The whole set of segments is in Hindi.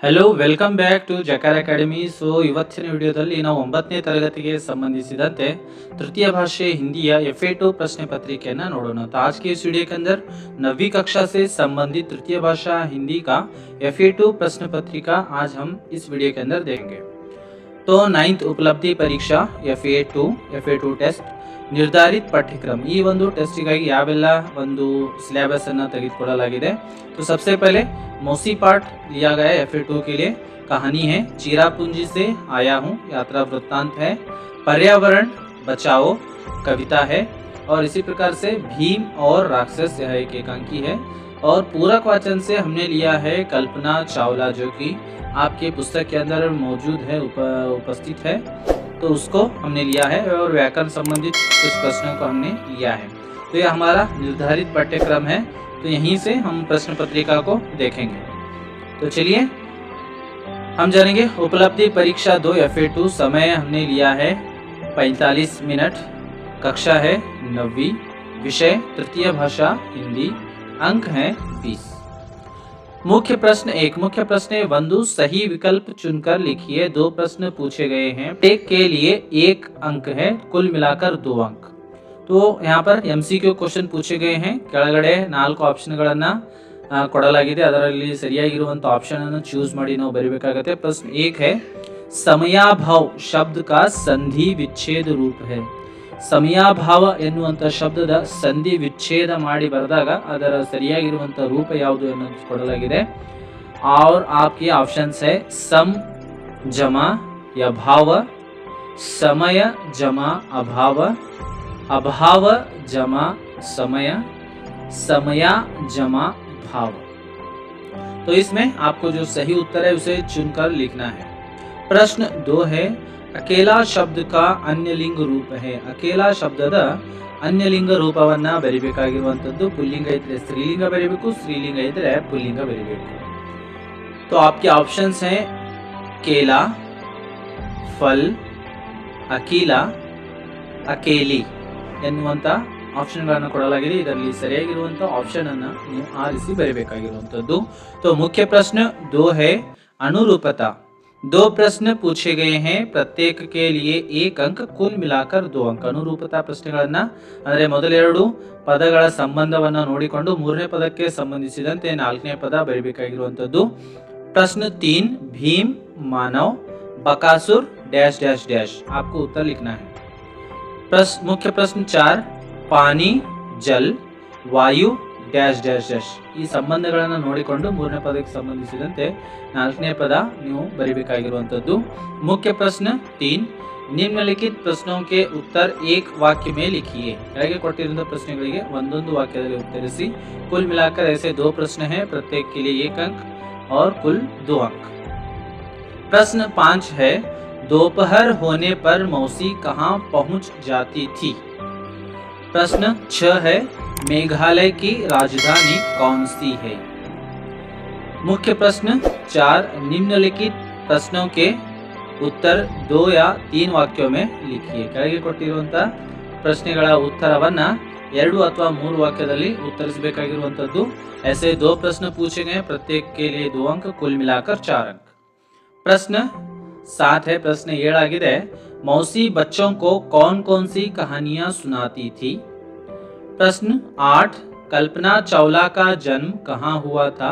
Hello welcome back to Jakara Academy. ಇವತ್ತಿನ ವಿಡಿಯೋದಲ್ಲಿ ನಾವು 9ನೇ ತರಗತಿಗೆ ಸಂಬಂಧಿಸಿದಂತೆ तृतीय भाषा हिंदी FA2 प्रश्न पत्रिकेना नोड़ोना। तो आज के इस वीडियो के अंदर 9वीं कक्षा से संबंधित तृतीय भाषा हिंदी का FA2 प्रश्न पत्रिका आज हम इस वीडियो के अंदर देखेंगे। तो 9th उपलब्धि परीक्षा FA2 टेस्ट निर्धारित पाठ्यक्रम ಈ ಒಂದು ಟೆಸ್ಟ್ ಗಾಗಿ ಯಾವೆಲ್ಲ ಒಂದು ಸಿಲೆಬಸ್ ಅನ್ನು ತೆಗೆದುಕೊಳ್ಳಲಾಗಿದೆ। तो सबसे पहले मौसी पाठ लिया गया FA2 के लिए। कहानी है चिरापुंजी से आया हूँ, यात्रा वृत्तांत है। पर्यावरण बचाओ कविता है। और इसी प्रकार से भीम और राक्षस यह एक एकांकी है। और पूरक वाचन से हमने लिया है कल्पना चावला, जो कि आपके पुस्तक के अंदर मौजूद है, उपस्थित है, तो उसको हमने लिया है। और व्याकरण संबंधित कुछ प्रश्नों को हमने लिया है। तो यह हमारा निर्धारित पाठ्यक्रम है। तो यहीं से हम प्रश्न पत्रिका को देखेंगे। तो चलिए हम जानेंगे उपलब्धि परीक्षा 2 FA2। समय हमने लिया है 45 मिनट। कक्षा है 9वीं। विषय तृतीय भाषा हिंदी। अंक है 20। मुख्य प्रश्न 1। मुख्य प्रश्न बंधु सही विकल्प चुनकर लिखिए। 2 प्रश्न पूछे गए हैं। टेक के लिए 1 अंक है, कुल मिलाकर 2 अंक। तो यहाँ पर MCQ क्वेश्चन पूछे गए हैं। ಕೆಳಗಡೆ 4 ಆಪ್ಷನ್ಗಳನ್ನ ಕೊಡಲಾಗಿದೆ, ಅದರಲ್ಲಿ ಸರಿಯಾಗಿರುವಂತ ಆಪ್ಷನ್ ಅನ್ನು ಚೂಸ್ ಮಾಡಿ ನಾವು ಬರೆಯಬೇಕಾಗುತ್ತೆ। प्रश्न 1 है ಸಮಯಾಭಾವ ಶಬ್ದ का संधि विच्छेद रूप है। ಸಮಯಾಭಾವ ಎನ್ನುವಂತ ಶಬ್ದದ ಸಂಧಿ ವಿಚ್ಛೇದ ಮಾಡಿ ಬರೆದಾಗ ಅದರ ಸರಿಯಾಗಿರುವಂತ ರೂಪ ಯಾವುದು ಅನ್ನೋದು ಕೊಡಲಾಗಿದೆ। और आपके ऑप्शंस है सम जमा या भाव, समय जमा अभाव, अभाव जमा समय, समया जमा भाव। तो इसमें आपको जो सही उत्तर है उसे चुनकर लिखना है। प्रश्न 2 है अकेला शब्द का अन्य लिंग रूप है। अकेला शब्दದ अन्य लिंग ರೂಪವನ್ನ ಬರಿಬೇಕಾಗಿರುವಂತದ್ದು ಪುಲ್ಲಿಂಗ ಇದ್ರೆ ಸ್ತ್ರೀಲಿಂಗ ಬರಿಬೇಕು, ಸ್ತ್ರೀಲಿಂಗ ಇದ್ರೆ ಪುಲ್ಲಿಂಗ ಬರಿಬೇಕು। तो आपके ऑप्शंस हैं केला, फल, अकेला, अकेली ಎನ್ನುವಂತ ಆಪ್ಷನ್ಗಳನ್ನು ಕೊಡಲಾಗಿದೆ। ಇದರಲ್ಲಿ ಸರಿಯಾಗಿರುವಂತ ಆಪ್ಷನ್ ಅನ್ನು ನೀವು ಆರಿಸಿ ಬರೆಯಬೇಕಾಗಿರುವಂತದ್ದು। तो मुख्य प्रश्न 2 है अनुरूपता। 2 प्रश्न पूछे गए हैं, प्रत्येक के लिए 1 अंक, कुल मिलाकर 2 अंक। ಅನುರೂಪತಾ ಪ್ರಶ್ನೆಗಳನ್ನ ಅಂದರೆ ಮೊದಲ 2 ಪದಗಳ ಸಂಬಂಧವನ್ನು ನೋಡಿಕೊಂಡು ಮೂರನೇ ಪದಕ್ಕೆ ಸಂಬಂಧಿಸಿದಂತೆ 4ನೇ ಪದ ಬರೆಯಬೇಕಾಗಿರುವಂತದ್ದು। प्रश्न 3 भीम मानव बकासुर डैश डैश डैश, आपको उत्तर लिखना है। मुख्य प्रश्न 4 पानी जल वायु डैश डैश डैश, ಈ ಸಂಬಂಧಗಳನ್ನು ನೋಡಿಕೊಂಡು ಮೂರನೇ ಪದಕ್ಕೆ ಸಂಬಂಧಿಸಿದಂತೆ 4ನೇ ಪದ ನೀವು ಬರೆಯಬೇಕಾಗಿರುವಂತದ್ದು। मुख्य प्रश्न 3 निम्नलिखित प्रश्नों के उत्तर एक वाक्य में लिखिए। ಕೆಳಗೆ ಕೊಟ್ಟಿರುವ ಪ್ರಶ್ನೆಗಳಿಗೆ ಒಂದೊಂದು ವಾಕ್ಯದಲ್ಲಿ ಉತ್ತರಿಸಿ। कुल मिलाकर ऐसे 2 प्रश्न हैं, प्रत्येक के लिए 1 अंक और कुल 2 अंक। प्रश्न 5 है दोपहर होने पर मौसी कहाँ पहुंच जाती थी। प्रश्न 6 है मेघालय की राजधानी कौन सी है। मुख्य प्रश्न 4 निम्नलिखित प्रश्नों के उत्तर 2 या 3 वाक्यों में लिखिए। ಕೆಳಗೆ ಕೊಟ್ಟಿರುವಂತ ಪ್ರಶ್ನೆಗಳ ಉತ್ತರವನ್ನ 2 ಅಥವಾ 3 ವಾಕ್ಯದಲ್ಲಿ ಉತ್ತರಿಸಬೇಕಾಗಿರುವಂತದ್ದು। ऐसे 2 प्रश्न पूछे गए, प्रत्येक के लिए 2 अंक, कुल मिलाकर 4 अंक। प्रश्न 7 है, प्रश्न 7 आಗಿದೆ मौसी बच्चों को कौन कौन सी कहानियां सुनाती थी। प्रश्न 8 कल्पना चावला का जन्म कहाँ हुआ था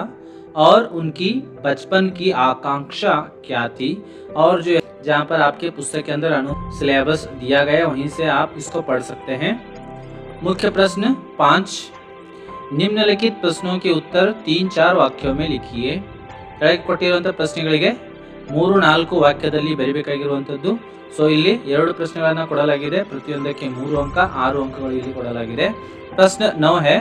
और उनकी बचपन की आकांक्षा क्या थी। और जो जहाँ पर आपके पुस्तक के अंदर सिलेबस दिया गया वहीं से आप इसको पढ़ सकते हैं। मुख्य प्रश्न 5 निम्नलिखित प्रश्नों के उत्तर 3-4 वाक्यों में लिखिए। ಕೆಳಗೆ ಕೊಟ್ಟಿರುವಂತಹ ಪ್ರಶ್ನೆಗಳಿಗೆ 3-4 ವಾಕ್ಯದಲ್ಲಿ ಬರೆಯಬೇಕಾಗಿರುವಂತದ್ದು। ಸೊ ಇಲ್ಲಿ 2 ಪ್ರಶ್ನೆಗಳನ್ನು ಕೊಡಲಾಗಿದೆ, ಪ್ರತಿಯೊಂದಕ್ಕೆ 3 अंक, 6 अंकಗಳು ಇಲ್ಲಿ ಕೊಡಲಾಗಿದೆ। प्रश्न 9 है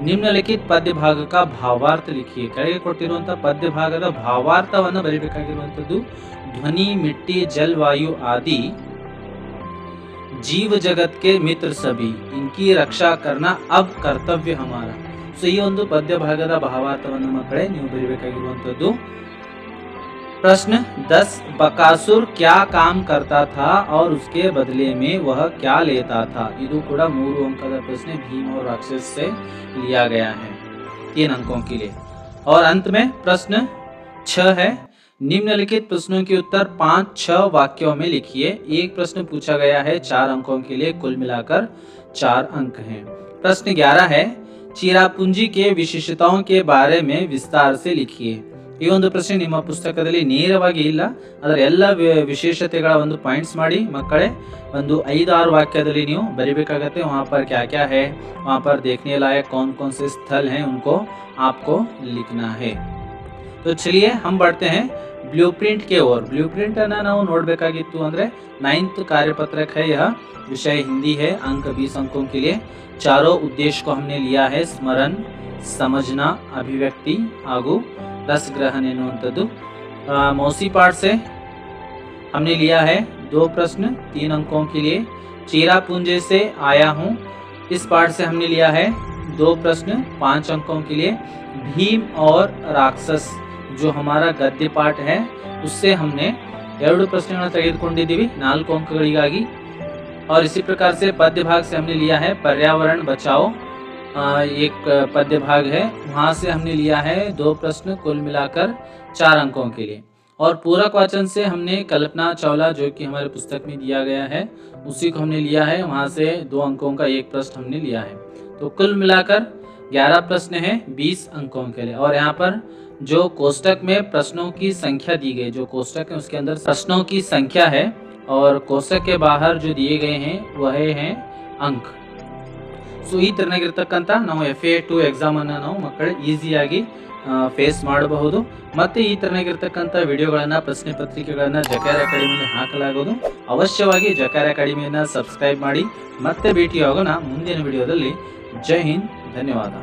निम्नलिखित पद्य भाग का भावार्थ लिखिए। ಕೆಳಗೆ ಕೊಟ್ಟಿರುವಂತಹ ಪದ್ಯ ಭಾಗದ ಭಾವಾರ್ಥವನ್ನು ಬರೆಯಬೇಕಾಗಿರುವಂತದ್ದು। ध्वनि मिट्टी जल वायु आदि जीव जगत के मित्र सभी, इनकी रक्षा करना अब कर्तव्य हमारा। ಸೊ ಈ ಒಂದು ಪದ್ಯ ಭಾಗದ ಭಾವಾರ್ಥವನ್ನು ಮಕ್ಕಳೇ ನೀವು ಬರೆಯಬೇಕಾಗಿರುವಂತದ್ದು। प्रश्न 10 बकासुर क्या काम करता था और उसके बदले में वह क्या लेता था। ಇದು ಕೂಡ 3 अंकದ ಪ್ರಶ್ನೆ, भीम और राक्षस से लिया गया है, 3 अंकों के लिए। और अंत में प्रश्न 6 है निम्नलिखित प्रश्नों के उत्तर 5-6 वाक्यों में लिखिए। एक प्रश्न पूछा गया है 4 अंकों के लिए, कुल मिलाकर 4 अंक हैं। प्रश्न 11 है, ಚಿರಾಪುಂಜಿ के ವಿಶೇಷತಾओं के बारे में विस्तार से लिखिए। ಈ ಒಂದು ಪ್ರಶ್ನೆ ನಿಮ್ಮ ಪುಸ್ತಕದಲ್ಲಿ ನೇರವಾಗಿ ಇಲ್ಲ, ಅದರ ಎಲ್ಲ ವಿಶೇಷತೆಗಳ ಒಂದು ಪಾಯಿಂಟ್ಸ್ ಮಾಡಿ ಮಕ್ಕಳೇ ಒಂದು 5-6 ವಾಕ್ಯದಲ್ಲಿ ನೀವು ಬರಿಬೇಕಾಗತ್ತೆ। वहाँ पर क्या क्या है, वहाँ पर देखने लायक कौन कौन से स्थल हैं, उनको आपको लिखना है। तो चलिए हम बढ़ते हैं ब्लूप्रिंट के ओर। ब्लूप्रिंट अನ್ನ ನಾವು ನೋಡಬೇಕಾಗಿತ್ತು ಅಂದ್ರೆ 9th कार्यपत्रक है, यह विषय हिंदी है, अंक 20 अंकों के लिए। चारों उद्देश्य को हमने लिया है, स्मरण, समझना, अभिव्यक्ति ಹಾಗೂ रसग्रहण ಎನ್ನುವಂಥದ್ದು। मौसी पाठ से हमने लिया है 2 प्रश्न 3 अंकों के लिए। चिरापुंजी से आया हूँ, इस पाठ से हमने लिया है 2 प्रश्न 5 अंकों के लिए। भीम और राक्षस जो हमारा गद्य पाठ है, उससे हमने 2 प्रश्नಗಳನ್ನು ತೆಗೆದುಕೊಂಡಿದ್ದೀವಿ 4 अंकಗಳಿಗಾಗಿ। और इसी प्रकार से पद्य भाग से हमने लिया है पर्यावरण बचाओ, एक पद्य भाग है, वहाँ से हमने लिया है 2 प्रश्न, कुल मिलाकर 4 अंकों के लिए। और पूरक वाचन से हमने कल्पना चावला जो कि हमारे पुस्तक में दिया गया है, उसी को हमने लिया है, वहाँ से 2 अंकों का 1 प्रश्न हमने लिया है। तो कुल मिलाकर 11 प्रश्न है 20 अंकों के लिए। और यहाँ पर जो कोष्टक में प्रश्नों की संख्या दी गई, जो कोष्टक है उसके अंदर प्रश्नों की संख्या है और कोष्टक के बाहर जो दिए गए हैं वह हैं अंक। ಸೊ ಈ ತರನಾಗಿರ್ತಕ್ಕಂಥ ನಾವು FA2 ಎಕ್ಸಾಮ್ ಅನ್ನು ನಾವು ಮಕ್ಕಳು ಈಸಿಯಾಗಿ ಫೇಸ್ ಮಾಡಬಹುದು। ಮತ್ತೆ ಈ ತರನಾಗಿರ್ತಕ್ಕಂಥ ವಿಡಿಯೋಗಳನ್ನು, ಪ್ರಶ್ನೆ ಪತ್ರಿಕೆಗಳನ್ನು ಜಕಾರ ಅಕಾಡೆಮಿಯಲ್ಲಿ ಹಾಕಲಾಗುವುದು। ಅವಶ್ಯವಾಗಿ ಜಕಾರ ಅಕಾಡೆಮಿಯನ್ನು ಸಬ್ಸ್ಕ್ರೈಬ್ ಮಾಡಿ। ಮತ್ತೆ ಭೇಟಿಯಾಗೋಣ ಮುಂದಿನ ವಿಡಿಯೋದಲ್ಲಿ। ಜೈ ಹಿಂದ್, ಧನ್ಯವಾದ।